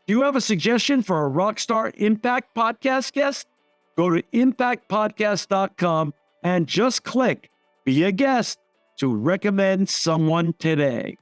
Do you have a suggestion for a Rockstar Impact Podcast guest? Go to impactpodcast.com and just click Be a Guest to recommend someone today.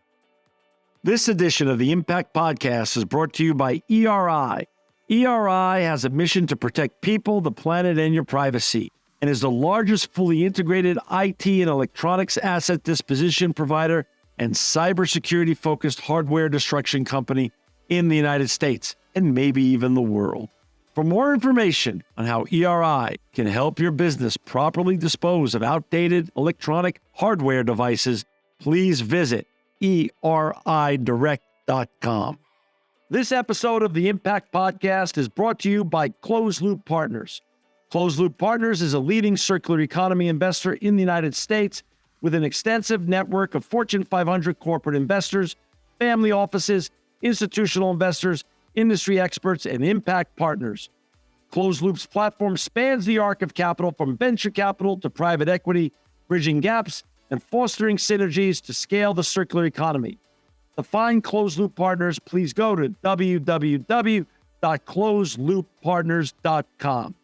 This edition of the Impact Podcast is brought to you by ERI. ERI has a mission to protect people, the planet, and your privacy, and is the largest fully integrated IT and electronics asset disposition provider and cybersecurity-focused hardware destruction company in the United States, and maybe even the world. For more information on how ERI can help your business properly dispose of outdated electronic hardware devices, please visit eridirect.com. This episode of the Impact Podcast is brought to you by Closed Loop Partners. Closed Loop Partners is a leading circular economy investor in the United States with an extensive network of Fortune 500 corporate investors, family offices, institutional investors, industry experts, and impact partners. Closed Loop's platform spans the arc of capital from venture capital to private equity, bridging gaps and fostering synergies to scale the circular economy. To find Closed Loop Partners, please go to www.closedlooppartners.com.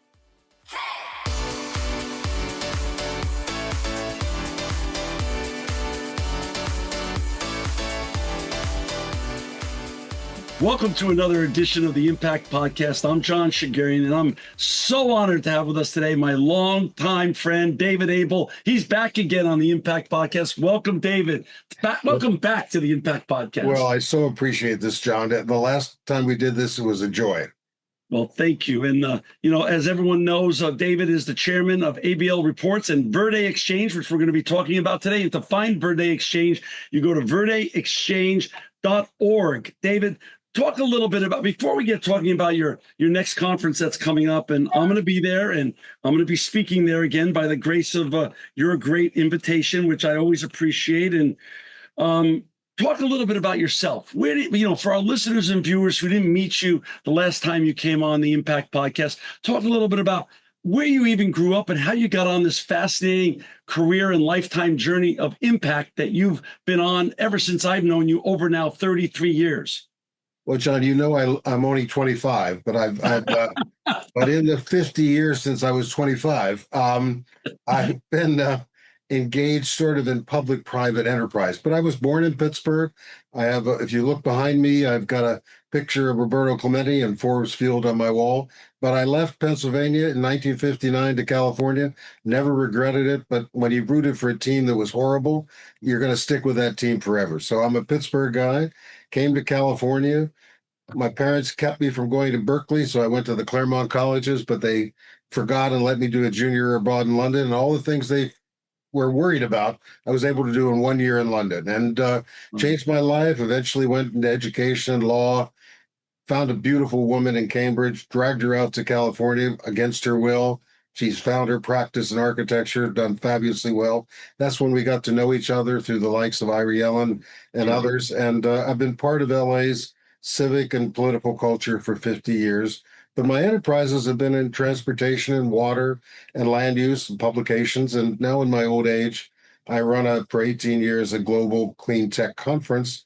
Welcome to another edition of the Impact Podcast. I'm John Shigarian, and I'm so honored to have with us today my longtime friend, David Abel. He's back again on the Impact Podcast. Welcome, David. Welcome back to the Impact Podcast. Well, I so appreciate this, John. The last time we did this, it was a joy. Well, thank you. And, as everyone knows, David is the chairman of Abel Reports and VerdeXchange, which we're going to be talking about today. And to find VerdeXchange, you go to VerdeXchange.org. David, talk a little bit about, before we get talking about your next conference that's coming up, and I'm going to be there, and I'm going to be speaking there again by the grace of your great invitation, which I always appreciate. And talk a little bit about yourself. Where do for our listeners and viewers who didn't meet you the last time you came on the Impact Podcast, talk a little bit about where you even grew up and how you got on this fascinating career and lifetime journey of impact that you've been on ever since I've known you over now 33 years. Well, John, I'm only 25, but but in the 50 years since I was 25, I've been engaged sort of in public-private enterprise. But I was born in Pittsburgh. If you look behind me, I've got a picture of Roberto Clemente and Forbes Field on my wall. But I left Pennsylvania in 1959 to California. Never regretted it. But when you rooted for a team that was horrible, you're going to stick with that team forever. So I'm a Pittsburgh guy. Came to California. My parents kept me from going to Berkeley, so I went to the Claremont colleges, but they forgot and let me do a junior year abroad in London. And all the things they were worried about, I was able to do in 1 year in London, and changed my life. Eventually went into education, law, found a beautiful woman in Cambridge, dragged her out to California against her will. She's found her practice in architecture, done fabulously well. That's when we got to know each other through the likes of Irie Ellen and others. And I've been part of LA's civic and political culture for 50 years. But my enterprises have been in transportation and water and land use and publications. And now in my old age, I run for 18 years a global Cleantech conference.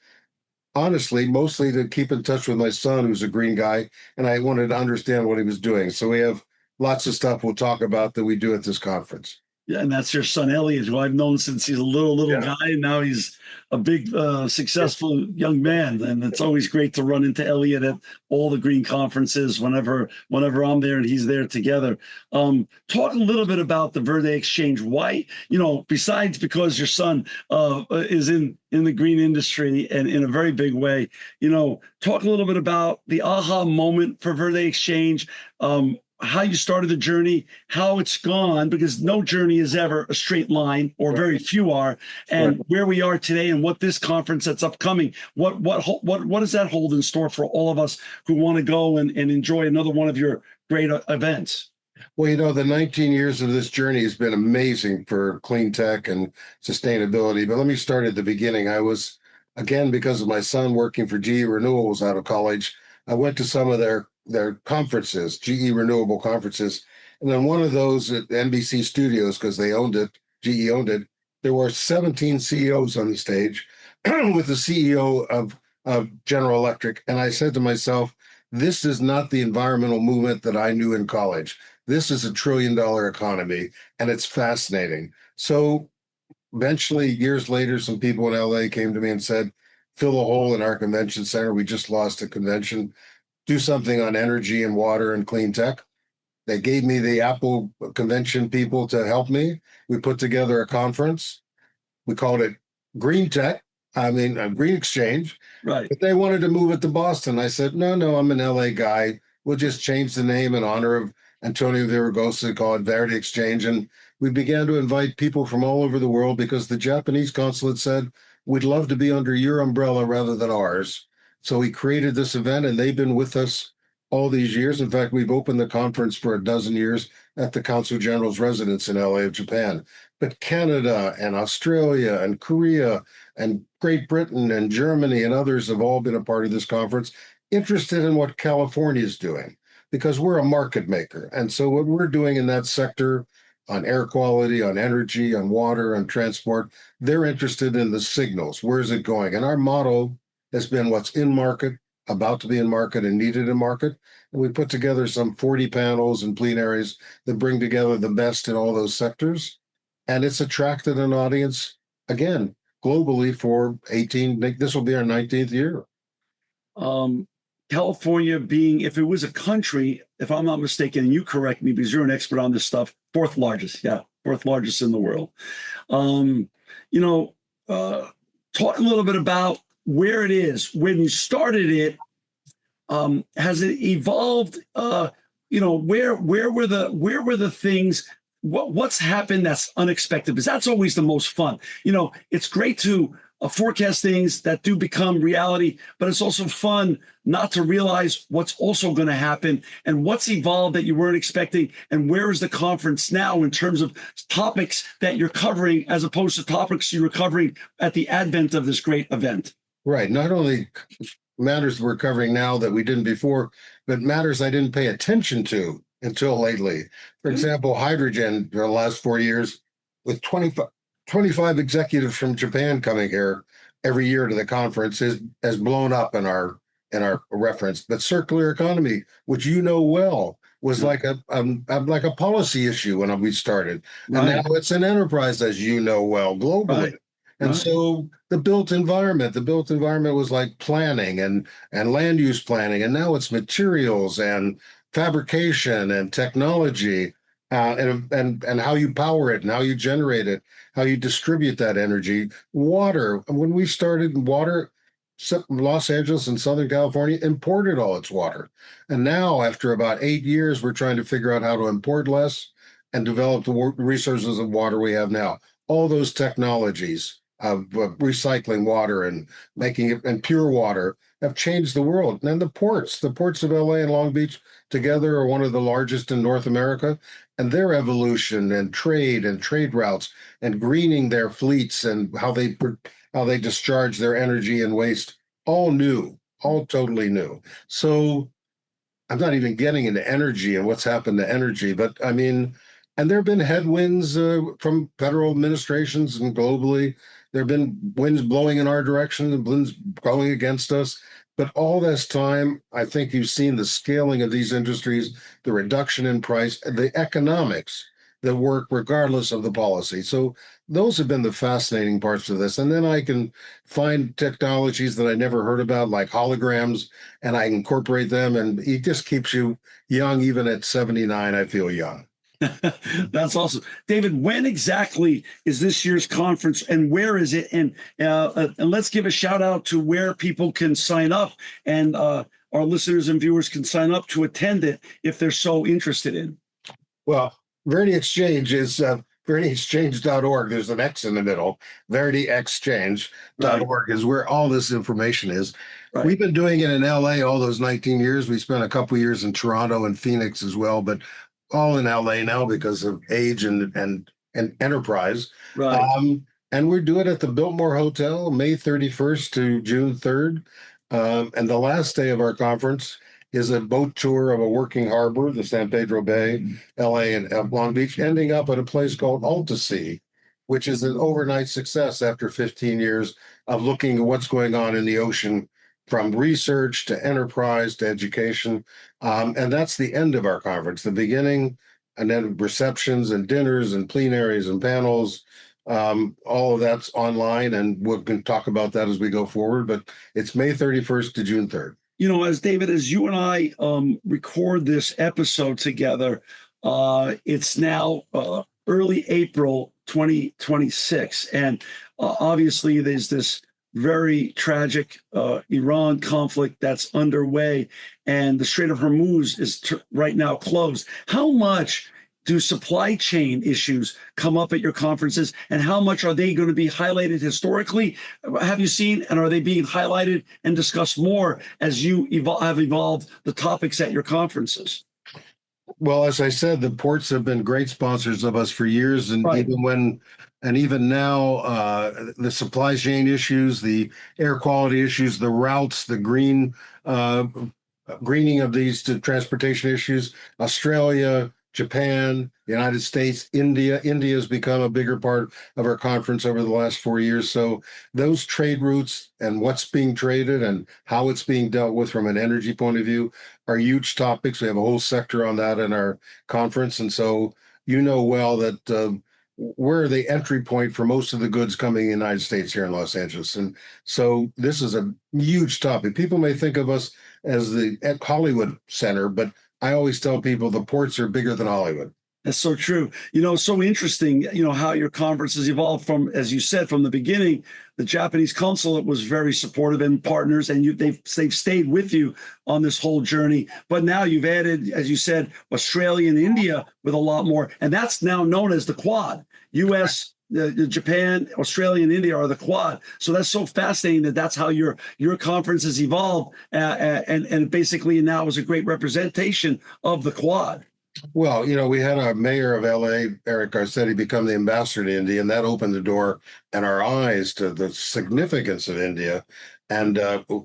Honestly, mostly to keep in touch with my son, who's a green guy, and I wanted to understand what he was doing. So we have lots of stuff we'll talk about that we do at this conference. Yeah, and that's your son, Elliot, who I've known since he's a little guy. And now he's a big, successful young man. And it's always great to run into Elliot at all the green conferences whenever I'm there and he's there together. Talk a little bit about the VerdeXchange. Why, besides because your son is in the green industry and in a very big way, talk a little bit about the aha moment for VerdeXchange, how you started the journey, how it's gone, because no journey is ever a straight line, or very few are, and where we are today and what this conference that's upcoming, what does that hold in store for all of us who want to go and enjoy another one of your great events? Well, the 19 years of this journey has been amazing for clean tech and sustainability. But let me start at the beginning. I was, again, because of my son working for GE Renewables out of college, I went to some of their conferences, GE Renewable conferences. And then one of those at NBC Studios, because they owned it, GE owned it, there were 17 CEOs on the stage with the CEO of General Electric. And I said to myself, this is not the environmental movement that I knew in college. This is $1 trillion economy, and it's fascinating. So eventually, years later, some people in LA came to me and said, fill a hole in our convention center. We just lost a convention. Do something on energy and water and clean tech. They gave me the Apple convention people to help me. We put together a conference. We called it Green Tech. Green Exchange. Right. But they wanted to move it to Boston. I said, no, I'm an LA guy. We'll just change the name in honor of Antonio Viragosa, call it VerdeXchange. And we began to invite people from all over the world because the Japanese consulate said, we'd love to be under your umbrella rather than ours. So we created this event, and they've been with us all these years. In fact, we've opened the conference for 12 years at the Consul General's residence in LA of Japan. But Canada and Australia and Korea and Great Britain and Germany and others have all been a part of this conference, interested in what California is doing, because we're a market maker. And so what we're doing in that sector on air quality, on energy, on water, on transport, they're interested in the signals. Where is it going? And our motto has been what's in market, about to be in market, and needed in market. And we put together some 40 panels and plenaries that bring together the best in all those sectors. And it's attracted an audience, again, globally for 18, this will be our 19th year. California being, if it was a country, if I'm not mistaken, and you correct me because you're an expert on this stuff, fourth largest. Yeah, fourth largest in the world. Talk a little bit about where it is. When you started it, has it evolved? Where were the things? What's happened that's unexpected? Because that's always the most fun. It's great to forecast things that do become reality, but it's also fun not to realize what's also going to happen and what's evolved that you weren't expecting. And where is the conference now in terms of topics that you're covering as opposed to topics you were covering at the advent of this great event? Right. Not only matters we're covering now that we didn't before, but matters I didn't pay attention to until lately. For example, hydrogen in the last 4 years, with 25 executives from Japan coming here every year to the conference, has blown up in our reference. But circular economy, which well, was like a policy issue when we started. And now it's an enterprise, as well, globally. Right. And so the built environment was like planning and land use planning. And now it's materials and fabrication and technology, and how you power it and how you generate it, how you distribute that energy. Water. When we started, water, Los Angeles and Southern California imported all its water. And now, after about 8 years, we're trying to figure out how to import less and develop the resources of water we have now. All those technologies of recycling water and making it, and pure water, have changed the world. And the ports of LA and Long Beach together are one of the largest in North America, and their evolution and trade routes and greening their fleets and how they discharge their energy and waste, all new, all totally new. So I'm not even getting into energy and what's happened to energy, but I mean, and there have been headwinds from federal administrations and globally. There have been winds blowing in our direction and winds blowing against us. But all this time, I think you've seen the scaling of these industries, the reduction in price, the economics that work regardless of the policy. So those have been the fascinating parts of this. And then I can find technologies that I never heard about, like holograms, and I incorporate them. And it just keeps you young. Even at 79, I feel young. That's awesome. David, when exactly is this year's conference and where is it? And let's give a shout out to where people can sign up, and our listeners and viewers can sign up to attend it if they're so interested in. Well, VerdeXchange is VerdeXchange.org. There's an X in the middle. VerdeXchange.org is where all this information is. Right. We've been doing it in LA all those 19 years. We spent a couple years in Toronto and Phoenix as well, but all in LA now because of age and enterprise. Right. And we do it at the Biltmore Hotel, May 31st to June 3rd. And the last day of our conference is a boat tour of a working harbor, the San Pedro Bay, LA and Long Beach, ending up at a place called Altasea, which is an overnight success after 15 years of looking at what's going on in the ocean from research to enterprise to education. And that's the end of our conference. The beginning, and then receptions and dinners and plenaries and panels. All of that's online, and we can talk about that as we go forward. But it's May 31st to June 3rd. As David, as you and I record this episode together, it's now early April 2026. And obviously, there's this very tragic Iran conflict that's underway, and the Strait of Hormuz is right now closed. How much do supply chain issues come up at your conferences, and how much are they going to be highlighted historically? Have you seen, and are they being highlighted and discussed more as you have evolved the topics at your conferences? Well, as I said, the ports have been great sponsors of us for years, and Right. even now, the supply chain issues, the air quality issues, the routes, the greening of these to transportation issues, Australia, Japan, the United States, India. India has become a bigger part of our conference over the last 4 years. So those trade routes and what's being traded and how it's being dealt with from an energy point of view are huge topics. We have a whole sector on that in our conference. And so you know well that we're the entry point for most of the goods coming in the United States here in Los Angeles. And so this is a huge topic. People may think of us as the Hollywood Center, but I always tell people the ports are bigger than Hollywood. That's so true. So interesting, how your conference has evolved from, as you said, from the beginning, the Japanese consulate was very supportive and partners, and they've stayed with you on this whole journey. But now you've added, as you said, Australia and India with a lot more, and that's now known as the Quad. U.S., Japan, Australia, and India are the Quad. So that's so fascinating that's how your conference has evolved, and basically now is a great representation of the Quad. Well, we had our mayor of LA, Eric Garcetti, become the ambassador to India, and that opened the door and our eyes to the significance of India. And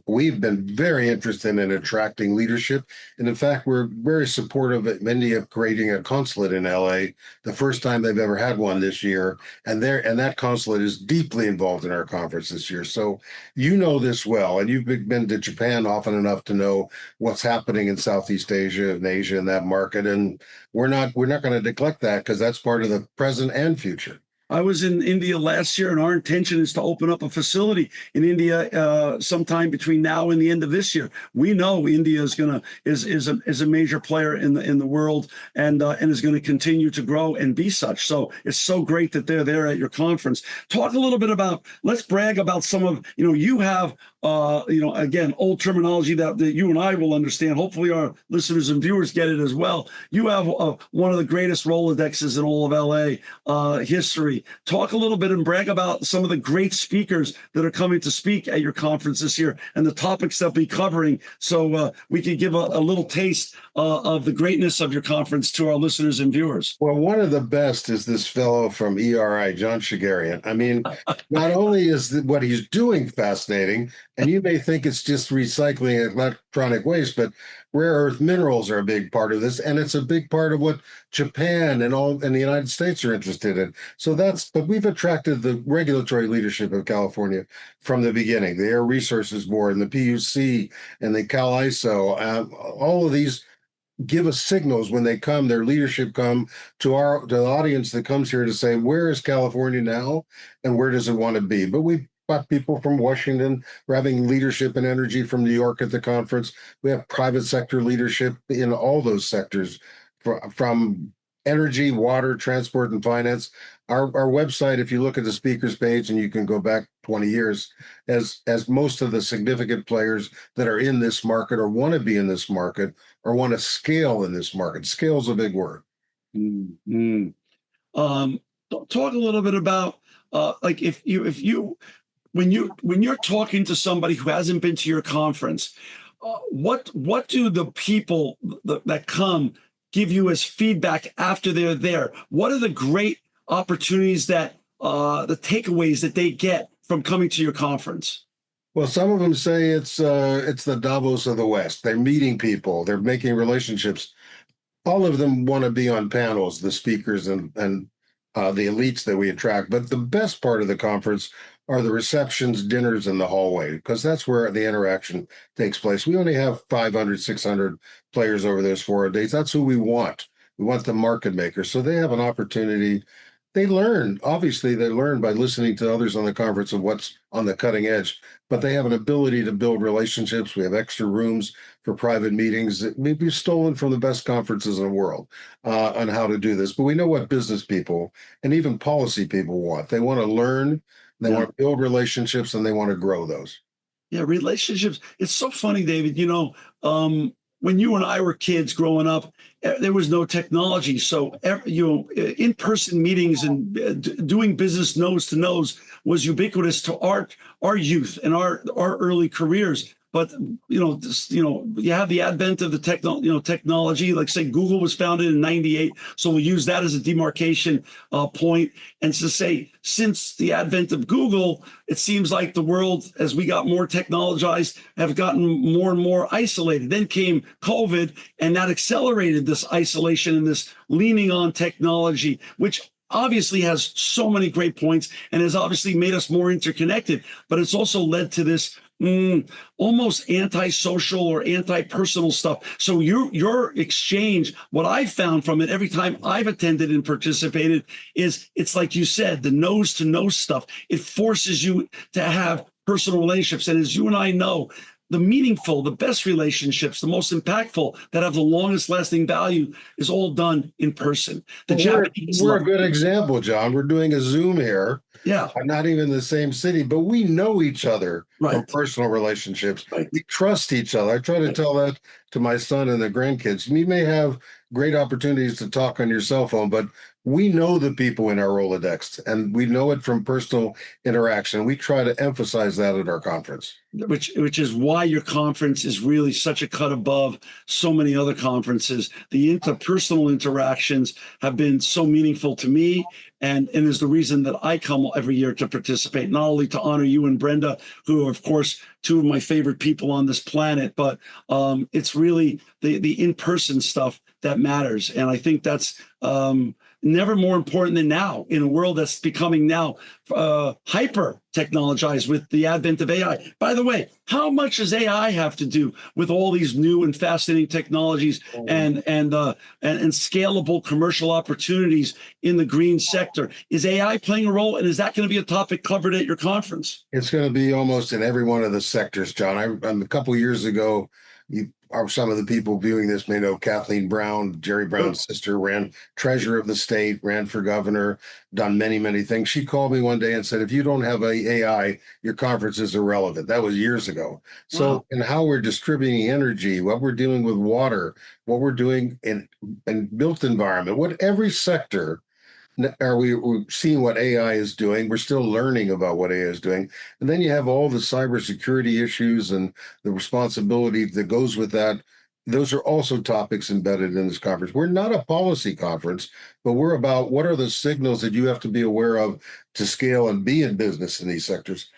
we've been very interested in attracting leadership. And in fact, we're very supportive of India creating a consulate in LA, the first time they've ever had one this year. And that consulate is deeply involved in our conference this year. So you know this well, and you've been to Japan often enough to know what's happening in Southeast Asia and Asia in that market. And we're not going to neglect that, because that's part of the present and future. I was in India last year, and our intention is to open up a facility in India sometime between now and the end of this year. We know India is a major player in the world, and is going to continue to grow and be such. So it's so great that they're there at your conference. Talk a little bit about. Let's brag about some of you have. Again, old terminology that you and I will understand. Hopefully our listeners and viewers get it as well. You have one of the greatest Rolodexes in all of LA history. Talk a little bit and brag about some of the great speakers that are coming to speak at your conference this year and the topics they'll be covering, so we can give a little taste of the greatness of your conference to our listeners and viewers. Well, one of the best is this fellow from ERI, John Shigarian. I mean, not only is what he's doing fascinating, and you may think it's just recycling electronic waste, but rare earth minerals are a big part of this, and it's a big part of what Japan and the United States are interested in. So but we've attracted the regulatory leadership of California from the beginning, the Air Resources Board and the PUC and the Cal ISO. All of these give us signals when they come, their leadership come to the audience that comes here to say, where is California now and where does it want to be? But we got people from Washington. We're having leadership in energy from New York at the conference. We have private sector leadership in all those sectors, from energy, water, transport, and finance. Our website, if you look at the speakers page, and you can go back 20 years, as most of the significant players that are in this market or want to be in this market or want to scale in this market. Scale is a big word. Mm-hmm. Talk a little bit about like when you're talking to somebody who hasn't been to your conference, what do the people that come give you as feedback after they're there? What are the great opportunities that the takeaways that they get from coming to your conference? Well, some of them say it's the Davos of the West. They're meeting people, they're making relationships. All of them want to be on panels, the speakers and the elites that we attract. But the best part of the conference are the receptions, dinners, and the hallway, because that's where the interaction takes place. We only have 500, 600 players over those 4 days. That's who we want. We want the market makers. So they have an opportunity. They learn. Obviously, they learn by listening to others on the conference of what's on the cutting edge, but they have an ability to build relationships. We have extra rooms for private meetings that may be stolen from the best conferences in the world on how to do this. But we know what business people and even policy people want. They want to learn, they want to build relationships, and they want to grow those. Yeah, relationships. It's so funny, David. When you and I were kids growing up, there was no technology. So, in-person meetings and doing business nose to nose was ubiquitous to our youth and our early careers. But you have the advent of the technology. Like say, Google was founded in '98, so we'll use that as a demarcation point. And to say, since the advent of Google, it seems like the world, as we got more technologized, have gotten more and more isolated. Then came COVID, and that accelerated this isolation and this leaning on technology, which obviously has so many great points and has obviously made us more interconnected. But it's also led to this almost antisocial or anti-personal stuff. So your exchange, what I've found from it every time I've attended and participated is it's like you said, the nose to nose stuff. It forces you to have personal relationships. And as you and I know, the meaningful, the best relationships, the most impactful, that have the longest lasting value is all done in person. We're a good example, John. We're doing a Zoom here. Yeah. I'm not even in the same city, but we know each other from Right. personal relationships. Right. We trust each other. I try to tell that to my son and the grandkids. You may have great opportunities to talk on your cell phone, but we know the people in our Rolodex, and we know it from personal interaction. We try to emphasize that at our conference. Which is why your conference is really such a cut above so many other conferences. The interpersonal interactions have been so meaningful to me, and is the reason that I come every year to participate, not only to honor you and Brenda, who are, of course, two of my favorite people on this planet, but it's really the in-person stuff that matters. And I think that's never more important than now in a world that's becoming now hyper technologized with the advent of AI. By the way, how much does AI have to do with all these new and fascinating technologies and scalable commercial opportunities in the green sector? Is AI playing a role, and is that going to be a topic covered at your conference? It's going to be almost in every one of the sectors, John. A couple of years ago, some of the people viewing this may know Kathleen Brown, Jerry Brown's sister, ran treasurer of the state, ran for governor, done many, many things. She called me one day and said, if you don't have AI, your conference is irrelevant. That was years ago. So, Wow. and how we're distributing energy, what we're doing with water, what we're doing in built environment, what every sector we're seeing what AI is doing. We're still learning about what AI is doing. And then you have all the cybersecurity issues and the responsibility that goes with that. Those are also topics embedded in this conference. We're not a policy conference, but we're about what are the signals that you have to be aware of to scale and be in business in these sectors.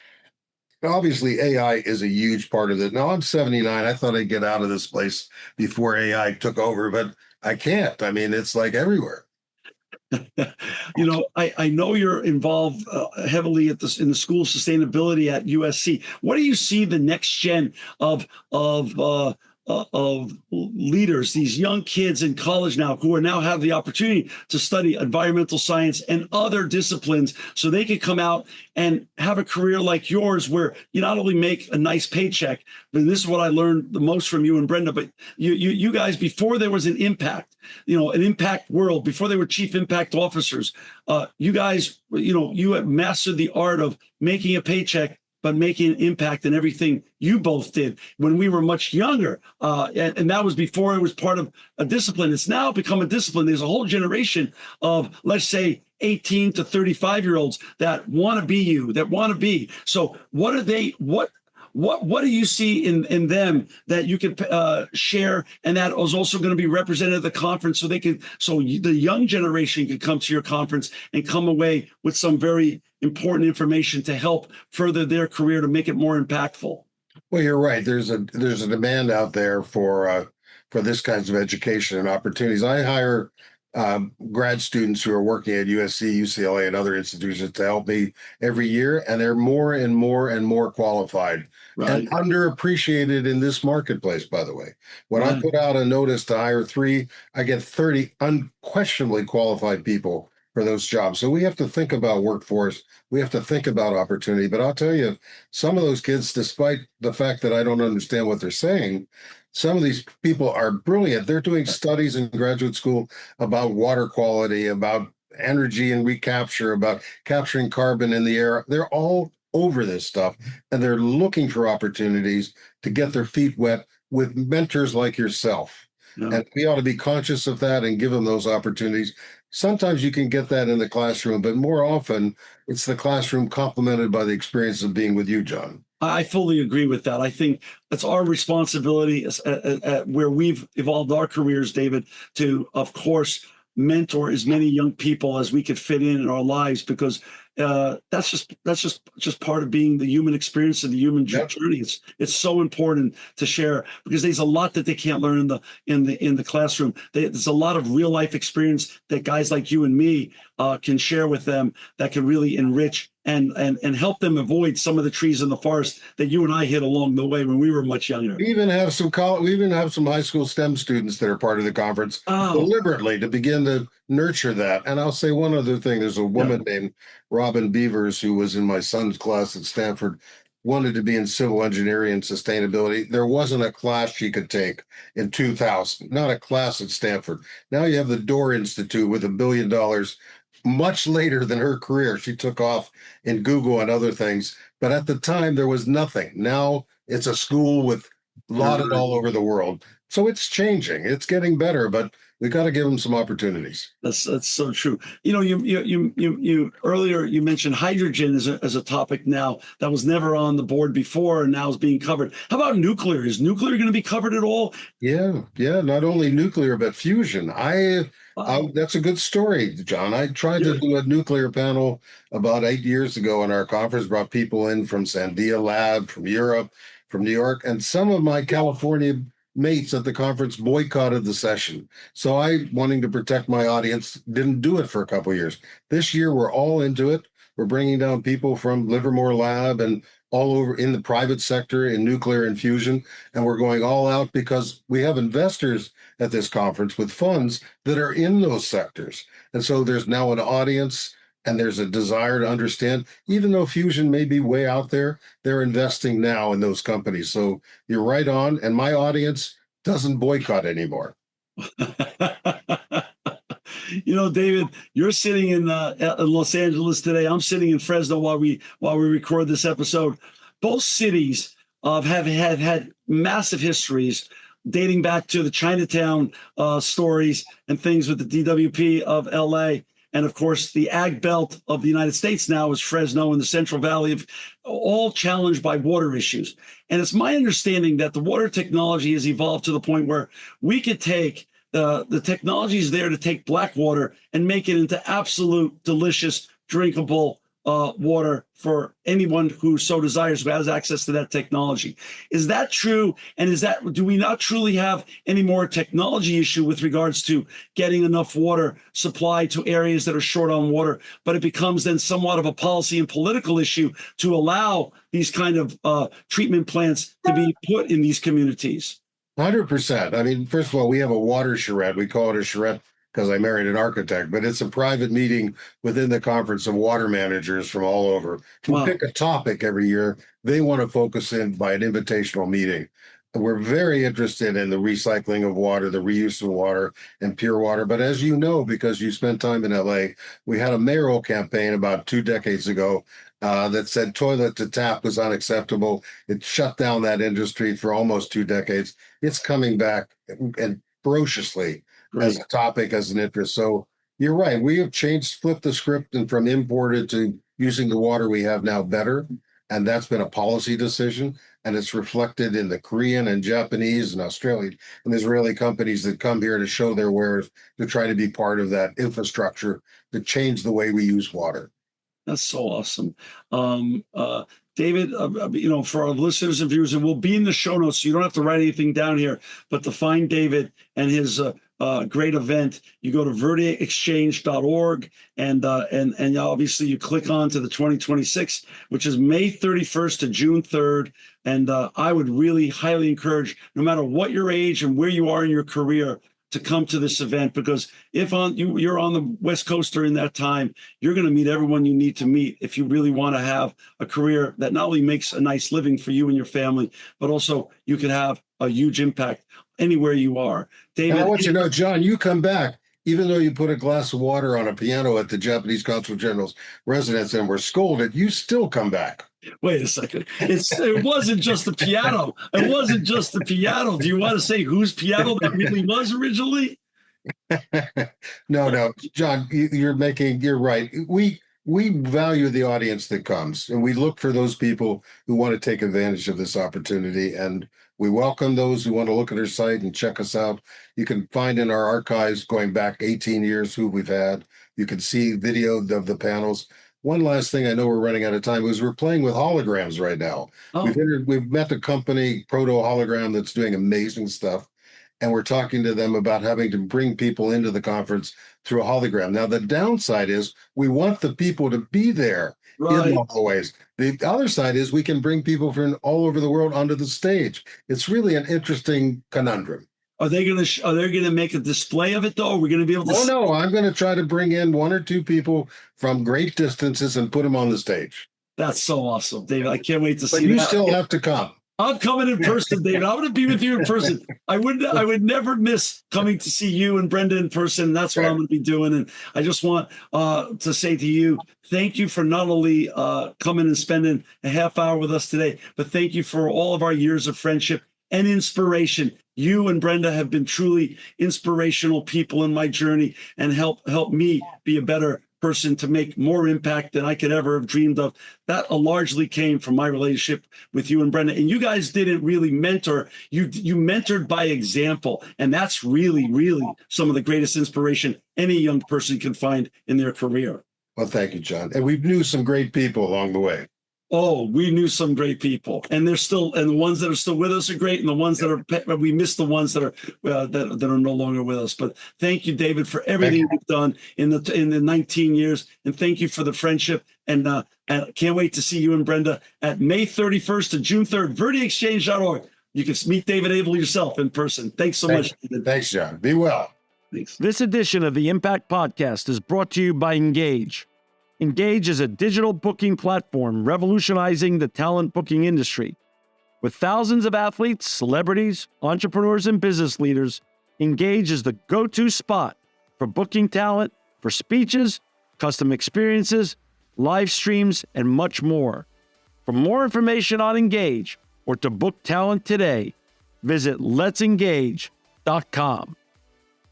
Obviously, AI is a huge part of it. Now, I'm 79. I thought I'd get out of this place before AI took over, but I can't. I mean, it's like everywhere. I know you're involved heavily in the School of Sustainability at USC. What do you see the next gen of leaders, these young kids in college now who are now have the opportunity to study environmental science and other disciplines, so they could come out and have a career like yours, where you not only make a nice paycheck, but this is what I learned the most from you and Brenda. But you guys, before there was an impact world, before they were chief impact officers, you guys, you have mastered the art of making a paycheck, but making an impact in everything you both did when we were much younger. And that was before it was part of a discipline. It's now become a discipline. There's a whole generation of, let's say, 18 to 35-year-olds that want to be you, that want to be. So what are they, what do you see in them that you could share, and that is also going to be represented at the conference, so the young generation could come to your conference and come away with some very important information to help further their career, to make it more impactful? Well, you're right. There's a demand out there for this kinds of education and opportunities. I hire grad students who are working at USC, UCLA, and other institutions to help me every year, and they're more and more and more qualified and Right. underappreciated in this marketplace, by the way. When I Right. put out a notice to hire 3, I get 30 unquestionably qualified people for those jobs. So we have to think about workforce. We have to think about opportunity. But I'll tell you, some of those kids, despite the fact that I don't understand what they're saying, some of these people are brilliant. They're doing studies in graduate school about water quality, about energy and recapture, about capturing carbon in the air. They're all over this stuff, and they're looking for opportunities to get their feet wet with mentors like yourself. Yeah. And we ought to be conscious of that and give them those opportunities. Sometimes you can get that in the classroom, but more often it's the classroom complemented by the experience of being with you, John. I fully agree with that. I think it's our responsibility where we've evolved our careers, David, to, of course, mentor as many young people as we could fit in our lives, because that's just part of being the human experience and the human journey. It's so important to share, because there's a lot that they can't learn in the classroom. There's a lot of real life experience that guys like you and me can share with them that can really enrich and help them avoid some of the trees in the forest that you and I hit along the way when we were much younger. We even have some high school STEM students that are part of the conference deliberately to begin to nurture that. And I'll say one other thing. There's a woman named Robin Beavers who was in my son's class at Stanford, wanted to be in civil engineering and sustainability. There wasn't a class she could take in 2000, not a class at Stanford. Now you have the Door Institute with $1 billion. Much later than her career, she took off in Google and other things. But at the time, there was nothing. Now it's a school with lauded all over the world. So it's changing. It's getting better, but we got to give them some opportunities. That's so true. You know, you earlier you mentioned hydrogen as a topic now that was never on the board before and now is being covered. How about nuclear? Is nuclear going to be covered at all? Yeah. Not only nuclear but fusion. That's a good story, John. I tried to do a nuclear panel about 8 years ago in our conference. Brought people in from Sandia Lab, from Europe, from New York, and some of my California mates at the conference boycotted the session. So I, wanting to protect my audience, didn't do it for a couple of years. This year, we're all into it. We're bringing down people from Livermore Lab and all over in the private sector in nuclear and fusion. And we're going all out because we have investors at this conference with funds that are in those sectors. And so there's now an audience and there's a desire to understand, even though fusion may be way out there, they're investing now in those companies. So you're right on. And my audience doesn't boycott anymore. You know, David, you're sitting in Los Angeles today. I'm sitting in Fresno while we record this episode. Both cities have had massive histories dating back to the Chinatown stories and things with the DWP of LA. And of course, the ag belt of the United States now is Fresno and the Central Valley, all challenged by water issues. And it's my understanding that the water technology has evolved to the point where we could take the technology is there to take black water and make it into absolute delicious, drinkable water for anyone who so desires, who has access to that technology. Is that true? And do we not truly have any more technology issue with regards to getting enough water supply to areas that are short on water, but it becomes then somewhat of a policy and political issue to allow these kind of treatment plants to be put in these communities? 100%. I mean, first of all, we have a water charrette. We call it a charrette because I married an architect, but it's a private meeting within the conference of water managers from all over who pick a topic every year they want to focus in by an invitational meeting. We're very interested in the recycling of water, the reuse of water and pure water. But as you know, because you spent time in LA, we had a mayoral campaign about 2 decades ago that said toilet to tap was unacceptable. It shut down that industry for almost 2 decades. It's coming back and ferociously as a topic, as an interest. So you're right. We have flipped the script and from imported to using the water we have now better. And that's been a policy decision. And it's reflected in the Korean and Japanese and Australian and Israeli companies that come here to show their wares, to try to be part of that infrastructure to change the way we use water. That's so awesome. David, for our listeners and viewers, and we'll be in the show notes, so you don't have to write anything down here, but to find David and his great event, you go to VerdeXchange.org, and obviously you click on to the 2026, which is May 31st to June 3rd. And I would really highly encourage, no matter what your age and where you are in your career, to come to this event, because if you're on the West Coast during that time, you're going to meet everyone you need to meet if you really want to have a career that not only makes a nice living for you and your family, but also you can have a huge impact anywhere you are. David, and I want you to know, John, you come back, even though you put a glass of water on a piano at the Japanese Consul General's residence and were scolded, you still come back. Wait a second. It wasn't just the piano. It wasn't just the piano. Do you want to say whose piano that really was originally? No, John, you're right. We value the audience that comes, and we look for those people who want to take advantage of this opportunity. And we welcome those who want to look at our site and check us out. You can find in our archives going back 18 years who we've had. You can see video of the panels. One last thing, I know we're running out of time, is we're playing with holograms right now. Oh. We've met a company, Proto Hologram, that's doing amazing stuff. And we're talking to them about having to bring people into the conference through a hologram. Now, the downside is we want the people to be there in the hallways. The other side is we can bring people from all over the world onto the stage. It's really an interesting conundrum. Are they going to make a display of it, though? Are we going to be able to? Oh, no, I'm going to try to bring in one or two people from great distances and put them on the stage. That's so awesome, David. I can't wait to see that. But you still have to come. I'm coming in person, David. I want to be with you in person. I would never miss coming to see you and Brenda in person. That's what I'm going to be doing. And I just want to say to you, thank you for not only coming and spending a half hour with us today, but thank you for all of our years of friendship and inspiration. You and Brenda have been truly inspirational people in my journey and help me be a better person to make more impact than I could ever have dreamed of. That largely came from my relationship with you and Brenda. And you guys didn't really mentor. You mentored by example. And that's really, really some of the greatest inspiration any young person can find in their career. Well, thank you, John. And we knew some great people along the way. Oh, we knew some great people, and the ones that are still with us are great, and the ones that are, we miss the ones that are that are no longer with us. But thank you, David, for everything you've done in the 19 years, and thank you for the friendship. And I can't wait to see you and Brenda at May 31st to June 3rd, VerdeXchange.org. You can meet David Abel yourself in person. Thanks so much, David. Thanks, John. Be well. Thanks. This edition of the Impact Podcast is brought to you by Engage. Engage is a digital booking platform revolutionizing the talent booking industry. With thousands of athletes, celebrities, entrepreneurs, and business leaders, Engage is the go-to spot for booking talent, for speeches, custom experiences, live streams, and much more. For more information on Engage or to book talent today, visit letsengage.com.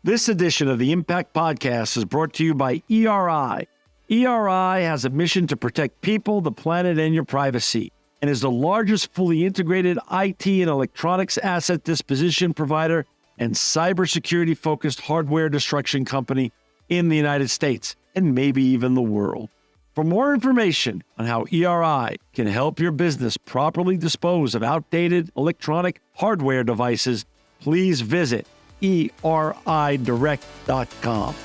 This edition of the Impact Podcast is brought to you by ERI. ERI has a mission to protect people, the planet, and your privacy, and is the largest fully integrated IT and electronics asset disposition provider and cybersecurity-focused hardware destruction company in the United States, and maybe even the world. For more information on how ERI can help your business properly dispose of outdated electronic hardware devices, please visit eridirect.com.